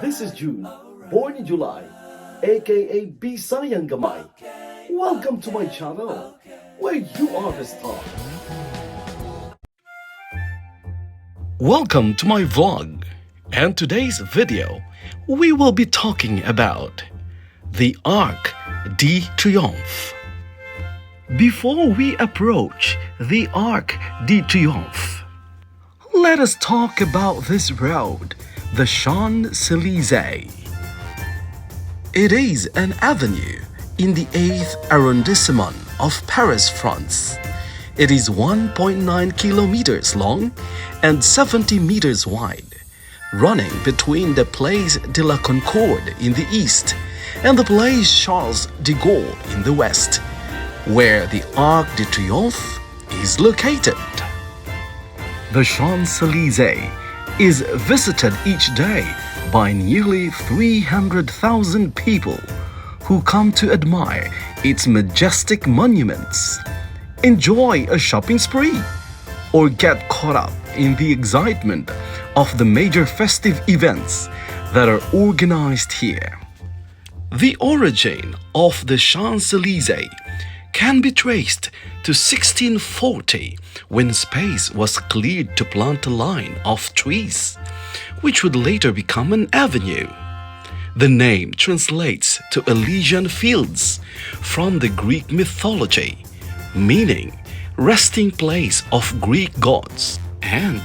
This is June, born in July, aka Bisayang Gamay. Welcome to my channel, where you are the star. Welcome to my vlog, and today's video, we will be talking about the Arc de Triomphe. Before we approach the Arc de Triomphe, let us talk about this road, the Champs-Élysées. It is an avenue in the 8th arrondissement of Paris, France. It is 1.9 kilometers long and 70 meters wide, running between the Place de la Concorde in the east and the Place Charles de Gaulle in the west, where the Arc de Triomphe is located. The Champs-Élysées is visited each day by nearly 300,000 people who come to admire its majestic monuments, enjoy a shopping spree, or get caught up in the excitement of the major festive events that are organized here. The origin of the Champs-Élysées can be traced to 1640, when space was cleared to plant a line of trees, which would later become an avenue. The name translates to Elysian fields from the Greek mythology, meaning resting place of Greek gods and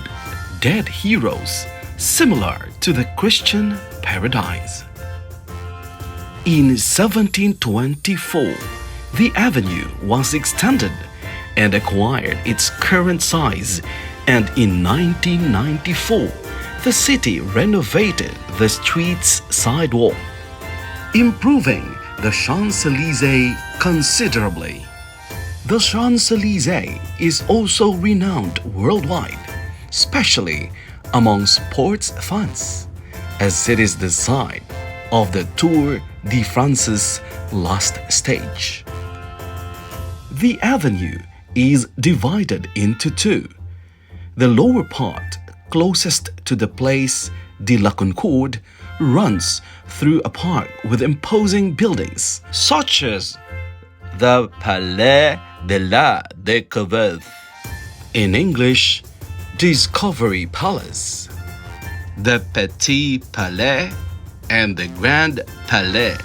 dead heroes, similar to the Christian paradise. In 1724, the avenue was extended and acquired its current size, and in 1994, the city renovated the street's sidewalk, improving the Champs-Élysées considerably. The Champs-Élysées is also renowned worldwide, especially among sports fans, as it is the site of the Tour de France's last stage. The avenue is divided into two. The lower part, closest to the Place de la Concorde, runs through a park with imposing buildings such as the Palais de la Découverte, in English, Discovery Palace, the Petit Palais, and the Grand Palais.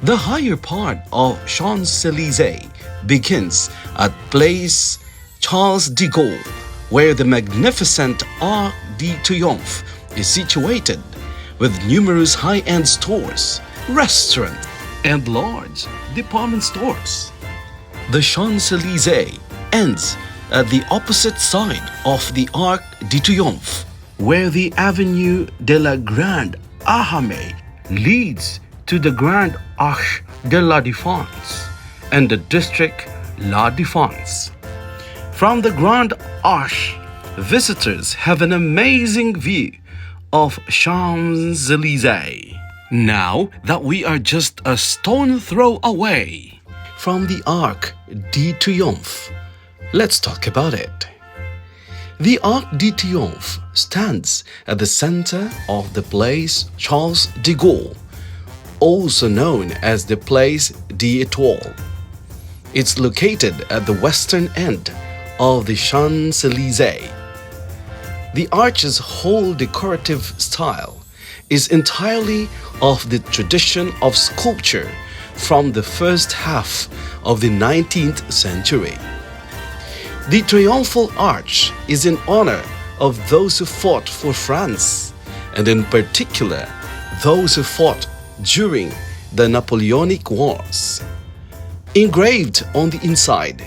The higher part of Champs-Élysées begins at Place Charles de Gaulle, where the magnificent Arc de Triomphe is situated, with numerous high-end stores, restaurants, and large department stores. The Champs-Élysées ends at the opposite side of the Arc de Triomphe, where the Avenue de la Grande Armée leads to the Grand Arche de la Défense and the district La Défense. From the Grand Arche, visitors have an amazing view of Champs-Élysées. Now that we are just a stone throw away from the Arc de Triomphe, let's talk about it. The Arc de Triomphe stands at the center of the Place Charles de Gaulle, also known as the Place de Étoile. It's located at the western end of the Champs-Élysées. The arch's whole decorative style is entirely of the tradition of sculpture from the first half of the 19th century. The triumphal arch is in honor of those who fought for France, and in particular, those who fought during the Napoleonic Wars. Engraved on the inside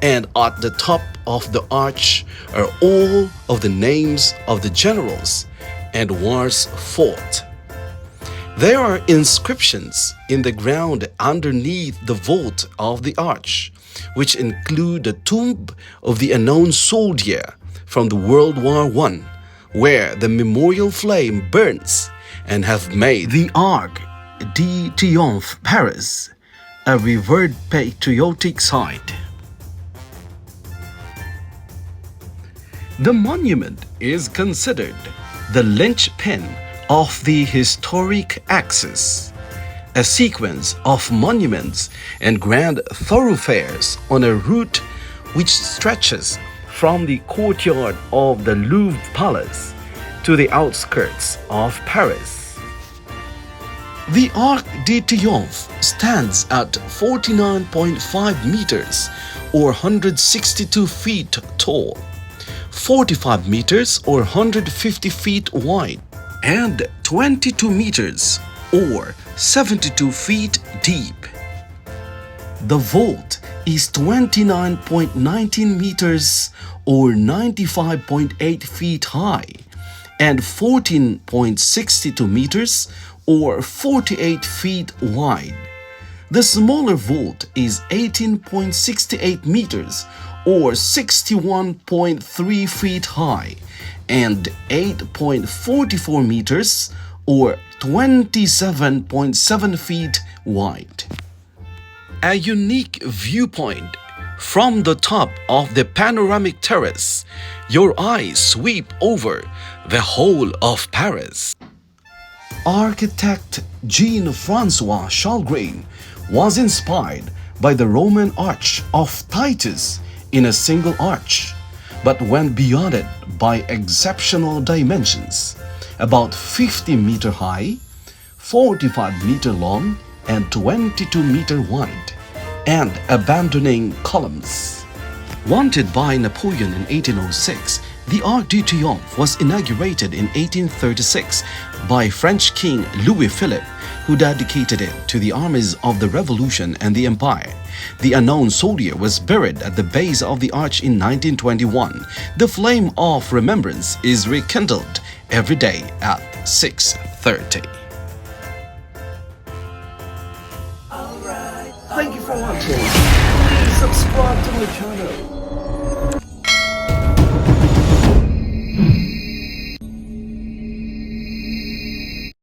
and at the top of the arch are all of the names of the generals and wars fought. There are inscriptions in the ground underneath the vault of the arch, which include the tomb of the unknown soldier from the World War I, where the memorial flame burns, and have made the Arc de Triomphe Paris a revered patriotic site. The monument is considered the linchpin of the historic axis, a sequence of monuments and grand thoroughfares on a route which stretches from the courtyard of the Louvre Palace to the outskirts of Paris. The Arc de Triomphe stands at 49.5 meters or 162 feet tall, 45 meters or 150 feet wide, and 22 meters or 72 feet deep. The vault is 29.19 meters or 95.8 feet high and 14.62 meters or 48 feet wide. The smaller vault is 18.68 meters or 61.3 feet high and 8.44 meters or 27.7 feet wide. A unique viewpoint. From the top of the panoramic terrace, your eyes sweep over the whole of Paris. Architect Jean-François Chalgrin was inspired by the Roman arch of Titus in a single arch, but went beyond it by exceptional dimensions, about 50-meter high, 45-meter long, and 22-meter wide, and abandoning columns. Wanted by Napoleon in 1806, the Arc de Triomphe was inaugurated in 1836 by French King Louis Philippe, who dedicated it to the armies of the Revolution and the Empire. The unknown soldier was buried at the base of the arch in 1921. The flame of remembrance is rekindled every day at 6:30. Thank you for watching. Please subscribe to my channel.